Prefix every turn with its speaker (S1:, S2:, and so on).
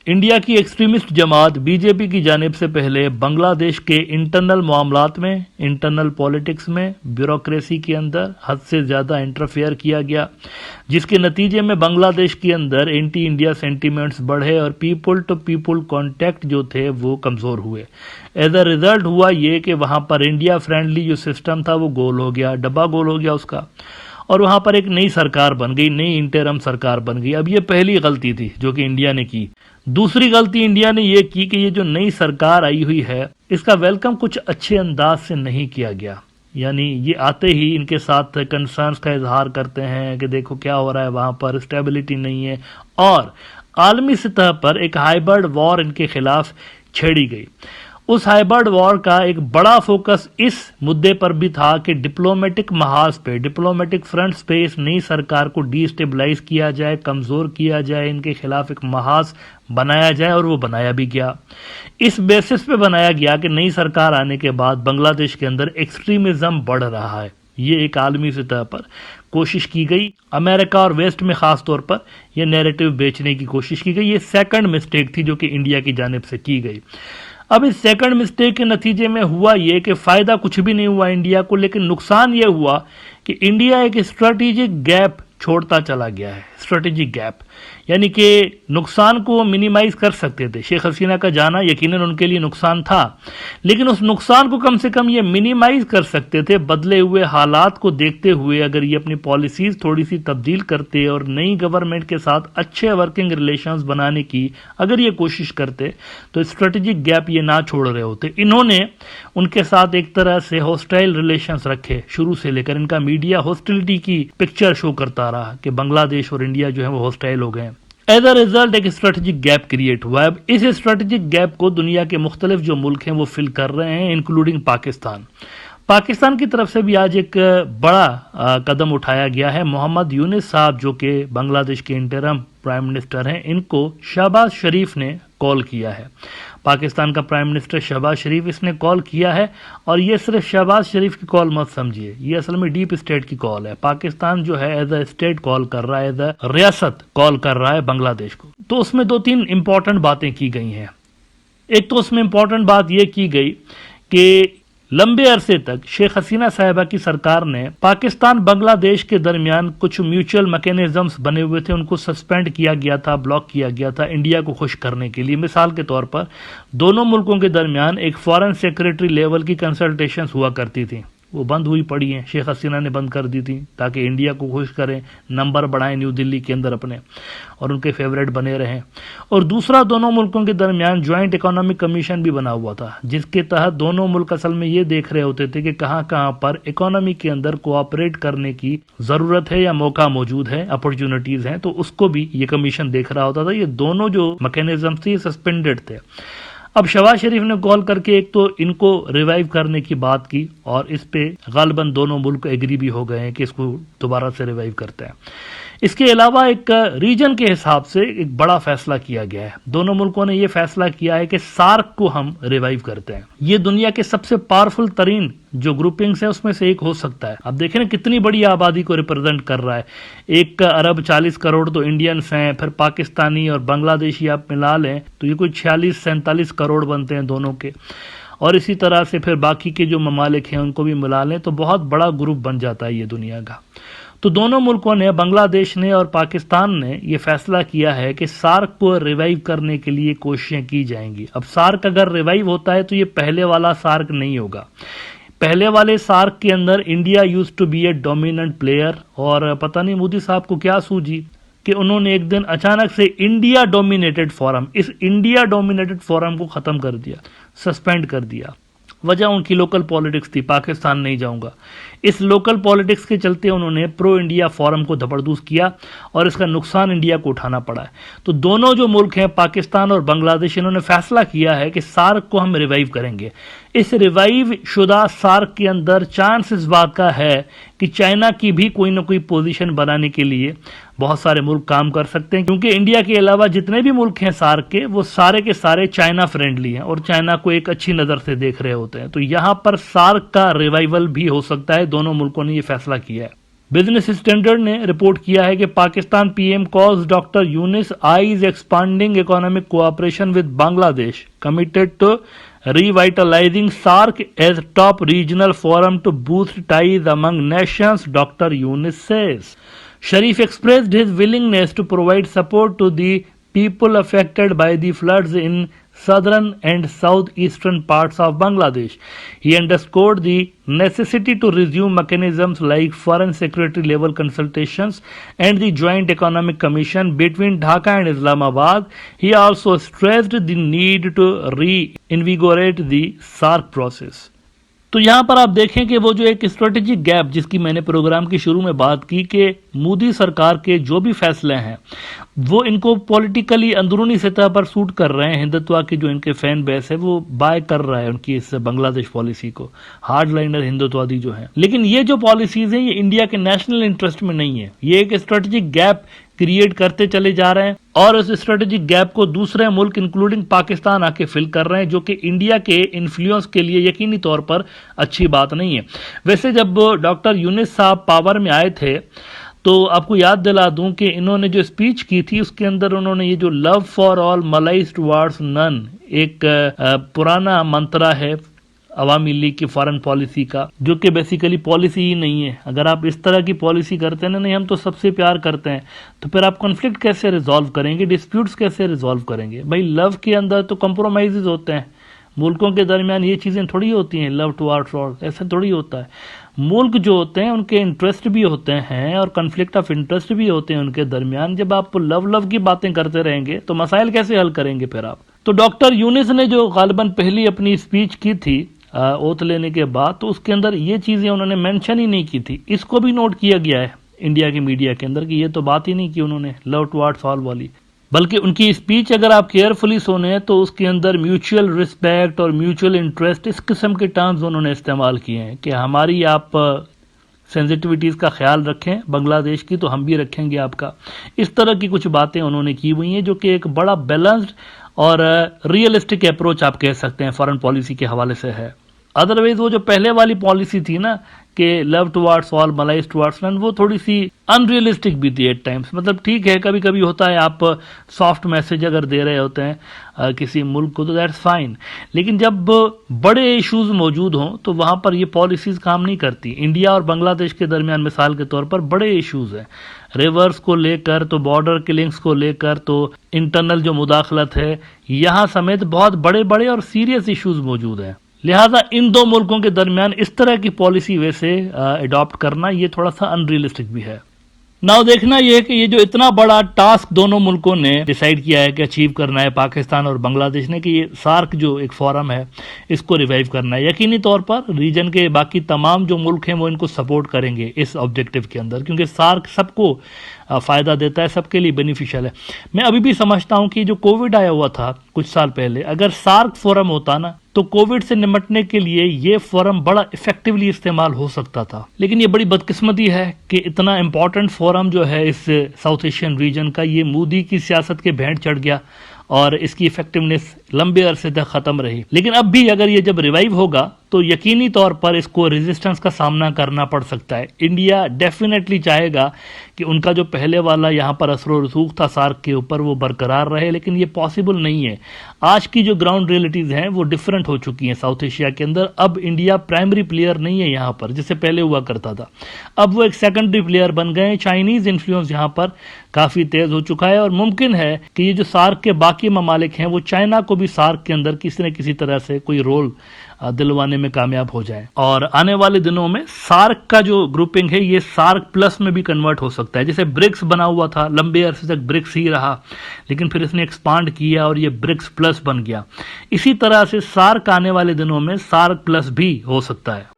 S1: India की extremist जमात BJP की जानिब से पहले बांग्लादेश के इंटरनल मामलात में, इंटरनल पॉलिटिक्स में, ब्यूरोक्रेसी के अंदर हद से ज़्यादा इंटरफेयर किया गया, जिसके नतीजे में बांग्लादेश के अंदर एंटी इंडिया सेंटीमेंट्स बढ़े और पीपल टू पीपल कॉन्टैक्ट जो थे वो कमज़ोर हुए। एज अ रिज़ल्ट हुआ ये कि वहाँ पर इंडिया फ्रेंडली जो सिस्टम था वो गोल हो गया, डब्बा गोल हो गया उसका, और वहाँ पर एक नई सरकार बन गई, नई इंटरम सरकार बन गई। अब ये पहली गलती थी जो कि इंडिया ने की। दूसरी गलती इंडिया ने ये की कि ये जो नई सरकार आई हुई है इसका वेलकम कुछ अच्छे अंदाज से नहीं किया गया। यानी ये आते ही इनके साथ कंसर्न्स का इजहार करते हैं कि देखो क्या हो रहा है, वहाँ पर स्टेबिलिटी नहीं है, और आलमी सतह पर एक हाइब्रिड वॉर इनके खिलाफ छेड़ी गई। उस हाइब्रिड वॉर का एक बड़ा फोकस इस मुद्दे पर भी था कि डिप्लोमेटिक महाज पे, डिप्लोमेटिक फ्रंट्स पे इस नई सरकार को डिस्टेबलाइज किया जाए, कमजोर किया जाए, इनके खिलाफ एक महाज बनाया जाए, और वो बनाया भी गया। इस बेसिस पे बनाया गया कि नई सरकार आने के बाद बांग्लादेश के अंदर एक्सट्रीमिज्म बढ़ रहा है। ये एक आलमी सतह पर कोशिश की गई, अमेरिका और वेस्ट में खास तौर पर यह नैरेटिव बेचने की कोशिश की गई। ये सेकंड मिस्टेक थी जो कि इंडिया की जानिब से की गई। अब इस सेकंड मिस्टेक के नतीजे में हुआ ये कि फायदा कुछ भी नहीं हुआ इंडिया को, लेकिन नुकसान ये हुआ कि इंडिया एक स्ट्रेटेजिक गैप छोड़ता चला गया है। स्ट्रेटेजिक गैप यानी कि नुकसान को मिनिमाइज कर सकते थे। शेख हसीना का जाना यकीनन उनके लिए नुकसान था, लेकिन उस नुकसान को कम से कम ये मिनिमाइज कर सकते थे। बदले हुए हालात को देखते हुए अगर ये अपनी पॉलिसीज थोड़ी सी तब्दील करते और नई गवर्नमेंट के साथ अच्छे वर्किंग रिलेशंस बनाने की अगर ये कोशिश करते तो स्ट्रेटेजिक गैप ये ना छोड़ रहे होते। इन्होंने उनके साथ एक तरह से हॉस्टाइल रिलेशंस रखे शुरू से लेकर। इनका मीडिया हॉस्टिलिटी की पिक्चर शो करता रहा कि बांग्लादेश और इंडिया जो है वो हॉस्टाइल हो गए। एज अ रिजल्ट एक स्ट्रेटेजिक गैप क्रिएट हुआ है। अब इस स्ट्रेटेजिक गैप को दुनिया के मुख्तलिफ जो मुल्क हैं वो फिल कर रहे हैं, इंक्लूडिंग पाकिस्तान। पाकिस्तान की तरफ से भी आज एक बड़ा कदम उठाया गया है। मोहम्मद यूनिस साहब जो कि बांग्लादेश के इंटरम प्राइम मिनिस्टर हैं, इनको शहबाज शरीफ ने कॉल किया है। पाकिस्तान का प्राइम मिनिस्टर शहबाज शरीफ इसने कॉल किया है, और ये सिर्फ शहबाज शरीफ की कॉल मत समझिए, ये असल में डीप स्टेट की कॉल है। पाकिस्तान जो है एज अ स्टेट कॉल कर रहा है, एज अ रियासत कॉल कर रहा है बांग्लादेश को। तो उसमें दो तीन इंपॉर्टेंट बातें की गई हैं। एक तो उसमें इंपॉर्टेंट बात यह की गई कि लंबे अरसे तक शेख हसीना साहिबा की सरकार ने पाकिस्तान बांग्लादेश के दरमियान कुछ म्यूचुअल मैकेनिज्म्स बने हुए थे, उनको सस्पेंड किया गया था, ब्लॉक किया गया था इंडिया को खुश करने के लिए। मिसाल के तौर पर दोनों मुल्कों के दरमियान एक फॉरेन सेक्रेटरी लेवल की कंसल्टेशंस हुआ करती थी, वो बंद हुई पड़ी हैं। शेख हसीना ने बंद कर दी थी ताकि इंडिया को खुश करें, नंबर बढ़ाएं न्यू दिल्ली के अंदर अपने, और उनके फेवरेट बने रहें। और दूसरा, दोनों मुल्कों के दरमियान ज्वाइंट इकोनॉमिक कमीशन भी बना हुआ था, जिसके तहत दोनों मुल्क असल में ये देख रहे होते थे कि कहाँ कहाँ पर इकोनॉमी के अंदर कोऑपरेट करने की ज़रूरत है या मौका मौजूद है, अपॉर्चुनिटीज़ हैं, तो उसको भी ये कमीशन देख रहा होता था। ये दोनों जो मैकेनिज्म थे सस्पेंडेड थे। अब शहबाज शरीफ ने कॉल करके एक तो इनको रिवाइव करने की बात की, और इस पे गालिबन दोनों मुल्क एग्री भी हो गए हैं कि इसको दोबारा से रिवाइव करते हैं। इसके अलावा एक रीजन के हिसाब से एक बड़ा फैसला किया गया है। दोनों मुल्कों ने यह फैसला किया है कि सार्क को हम रिवाइव करते हैं। ये दुनिया के सबसे पावरफुल तरीन जो ग्रुपिंग्स है उसमें से एक हो सकता है। अब देखें ना कितनी बड़ी आबादी को रिप्रेजेंट कर रहा है। 1 अरब 40 करोड़ तो इंडियंस हैं, फिर पाकिस्तानी और बांग्लादेशी आप मिला लें तो ये कोई 46-47 करोड़ बनते हैं दोनों के, और इसी तरह से फिर बाकी के जो ममालिक हैं उनको भी मिला लें तो बहुत बड़ा ग्रुप बन जाता है ये दुनिया का। तो दोनों मुल्कों ने, बांग्लादेश ने और पाकिस्तान ने, यह फैसला किया है कि सार्क को रिवाइव करने के लिए कोशिशें की जाएंगी। अब सार्क अगर रिवाइव होता है तो ये पहले वाला सार्क नहीं होगा। पहले वाले सार्क के अंदर India used to be a dominant player, और पता नहीं मोदी साहब को क्या सूझी कि उन्होंने एक दिन अचानक से इंडिया डोमिनेटेड फोरम, इस इंडिया डोमिनेटेड फोरम को खत्म कर दिया, सस्पेंड कर दिया। वजह उनकी लोकल पॉलिटिक्स थी, पाकिस्तान नहीं जाऊंगा। इस लोकल पॉलिटिक्स के चलते उन्होंने प्रो इंडिया फोरम को धबरदूस किया, और इसका नुकसान इंडिया को उठाना पड़ा है। तो दोनों जो मुल्क हैं पाकिस्तान और बांग्लादेश, इन्होंने फैसला किया है कि सार्क को हम रिवाइव करेंगे। इस रिवाइव शुदा सार्क के अंदर चांस इस बात का है कि चाइना की भी कोई ना कोई पोजीशन बनाने के लिए बहुत सारे मुल्क काम कर सकते हैं, क्योंकि इंडिया के अलावा जितने भी मुल्क हैं सार्क के, वो सारे के सारे चाइना फ्रेंडली हैं और चाइना को एक अच्छी नज़र से देख रहे होते हैं। तो यहाँ पर सार्क का रिवाइवल भी हो सकता है। दोनों मुल्कों ने ये फैसला किया है। بزنس اسٹینڈرڈ نے رپورٹ کیا ہے کہ Pakistan P M calls doctor Yunus eyes expanding economic cooperation with Bangladesh committed to revitalizing SAARC as top regional forum to boost ties among nations, Dr. Yunus says. Sharif expressed his willingness to provide support to the people affected by the floods in southern and southeastern parts of Bangladesh. He underscored the necessity to resume mechanisms like foreign secretary level consultations and the Joint Economic Commission between Dhaka and Islamabad. He also stressed the need to reinvigorate the SAARC process. تو یہاں پر آپ دیکھیں کہ وہ جو ایک strategic gap جس کی میں نے پروگرام کی شروع میں بات کی کہ مودی سرکار کے جو بھی فیصلے ہیں وہ ان کو پولیٹیکلی اندرونی سطح پر سوٹ کر رہے ہیں. ہندتوا کی جو ان کے فین بیس ہے وہ بائی کر رہا ہے ان کی اس بنگلہ دیش پالیسی کو, ہارڈ لائنر ہندوتوادی جو ہیں. لیکن یہ جو پالیسیز ہیں یہ انڈیا کے نیشنل انٹرسٹ میں نہیں ہے. یہ ایک اسٹریٹجک گیپ کریٹ کرتے چلے جا رہے ہیں اور اس اسٹریٹجک گیپ کو دوسرے ملک انکلوڈنگ پاکستان آ کے فل کر رہے ہیں, جو کہ انڈیا کے انفلوئنس کے لیے یقینی طور پر اچھی بات نہیں ہے. ویسے جب ڈاکٹر یونس صاحب پاور میں آئے تھے تو آپ کو یاد دلا دوں کہ انہوں نے جو اسپیچ کی تھی اس کے اندر انہوں نے یہ جو لو فار آل ملائز ٹوارڈز نن ایک پرانا منترا ہے عوامی لیگ کی فارن پالیسی کا, جو کہ بیسیکلی پالیسی ہی نہیں ہے. اگر آپ اس طرح کی پالیسی کرتے ہیں نا, نہیں ہم تو سب سے پیار کرتے ہیں, تو پھر آپ کنفلکٹ کیسے ریزالو کریں گے, ڈسپیوٹس کیسے ریزالو کریں گے؟ بھائی لو کے اندر تو کمپرومائزز ہوتے ہیں, ملکوں کے درمیان یہ چیزیں تھوڑی ہوتی ہیں. لو ٹو آرٹ ایسا تھوڑی ہوتا ہے. ملک جو ہوتے ہیں ان کے انٹرسٹ بھی ہوتے ہیں اور کنفلکٹ آف انٹرسٹ بھی ہوتے ہیں ان کے درمیان. جب آپ لو کی باتیں کرتے رہیں گے تو مسائل کیسے حل کریں گے پھر آپ؟ تو ڈاکٹر یونس نے جو غالباً پہلی اپنی اسپیچ کی تھی اوت لینے کے بعد, تو اس کے اندر یہ چیزیں انہوں نے مینشن ہی نہیں کی تھی. اس کو بھی نوٹ کیا گیا ہے انڈیا کی میڈیا کے اندر کہ یہ تو بات ہی نہیں کی انہوں نے لو ٹوارڈز آل والی, بلکہ ان کی اسپیچ اگر آپ کیئرفلی سنیں تو اس کے اندر میوچل ریسپیکٹ اور میوچل انٹرسٹ اس قسم کے ٹرمز انہوں نے استعمال کیے ہیں کہ ہماری آپ سینسٹیوٹیز کا خیال رکھیں بنگلہ دیش کی تو ہم بھی رکھیں گے آپ کا. اس طرح کی کچھ باتیں انہوں نے کی ہوئی ہیں جو کہ ایک بڑا بیلنسڈ اور ریئلسٹک اپروچ آپ کہہ سکتے ہیں فارن پالیسی کے حوالے سے ہے. ادروائز وہ جو پہلے والی پالیسی تھی نا کہ لو ٹوارڈز آل ملائز ٹوارڈز نن, وہ تھوڑی سی ان ریئلسٹک بھی تھی ایٹ ٹائمز. مطلب ٹھیک ہے کبھی کبھی ہوتا ہے آپ سافٹ میسج اگر دے رہے ہوتے ہیں کسی ملک کو تو دیٹس فائن, لیکن جب بڑے ایشوز موجود ہوں تو وہاں پر یہ پالیسیز کام نہیں کرتی. انڈیا اور بنگلہ دیش کے درمیان مثال کے طور پر بڑے ایشوز ہیں, ریورز کو لے کر تو بارڈر کلنگز کو لے کر تو انٹرنل جو مداخلت ہے, یہاں سمیت بہت بڑے بڑے اور سیریس ایشوز موجود ہیں. لہٰذا ان دو ملکوں کے درمیان اس طرح کی پالیسی ویسے اڈاپٹ کرنا یہ تھوڑا سا ان ریئلسٹک بھی ہے. ناؤ دیکھنا یہ کہ یہ جو اتنا بڑا ٹاسک دونوں ملکوں نے ڈیسائیڈ کیا ہے کہ اچیو کرنا ہے پاکستان اور بنگلہ دیش نے, کہ یہ سارک جو ایک فورم ہے اس کو ریوائیو کرنا ہے. یقینی طور پر ریجن کے باقی تمام جو ملک ہیں وہ ان کو سپورٹ کریں گے اس آبجیکٹو کے اندر, کیونکہ سارک سب کو فائدہ دیتا ہے, سب کے لیے بینیفیشل ہے. میں ابھی بھی سمجھتا ہوں کہ جو کووڈ آیا ہوا تھا کچھ سال پہلے, اگر سارک فورم ہوتا نا تو کووڈ سے نمٹنے کے لیے یہ فورم بڑا افیکٹولی استعمال ہو سکتا تھا. لیکن یہ بڑی بدقسمتی ہے کہ اتنا امپورٹنٹ فورم جو ہے اس ساؤتھ ایشین ریجن کا یہ مودی کی سیاست کے بھینٹ چڑھ گیا اور اس کی افیکٹونیس لمبے عرصے تک ختم رہی. لیکن اب بھی اگر یہ جب ریوائیو ہوگا تو یقینی طور پر اس کو ریزسٹنس کا سامنا کرنا پڑ سکتا ہے. انڈیا ڈیفینیٹلی چاہے گا کہ ان کا جو پہلے والا یہاں پر اثر و رسوخ تھا سارک کے اوپر وہ برقرار رہے, لیکن یہ پاسبل نہیں ہے. آج کی جو گراؤنڈ ریئلٹیز ہیں وہ ڈفرینٹ ہو چکی ہیں ساؤتھ ایشیا کے اندر. اب انڈیا پرائمری پلیئر نہیں ہے یہاں پر جسے پہلے ہوا کرتا تھا, اب وہ ایک سیکنڈری پلیئر بن گئے ہیں. چائنیز انفلوئنس یہاں پر کافی تیز ہو چکا ہے اور ممکن ہے کہ یہ جو سارک کے باقی ممالک ہیں وہ چائنا کو بھی سارک کے اندر کسی نہ کسی طرح سے کوئی رول دلوانے میں کامیاب ہو جائیں. اور آنے والے دنوں میں سارک کا جو گروپنگ ہے یہ سارک پلس میں بھی کنورٹ ہو سکتا ہے. جیسے برکس بنا ہوا تھا, لمبے عرصے تک برکس ہی رہا, لیکن پھر اس نے ایکسپانڈ کیا اور یہ برکس پلس بن گیا. اسی طرح سے سارک آنے والے دنوں میں سارک پلس بھی ہو سکتا ہے.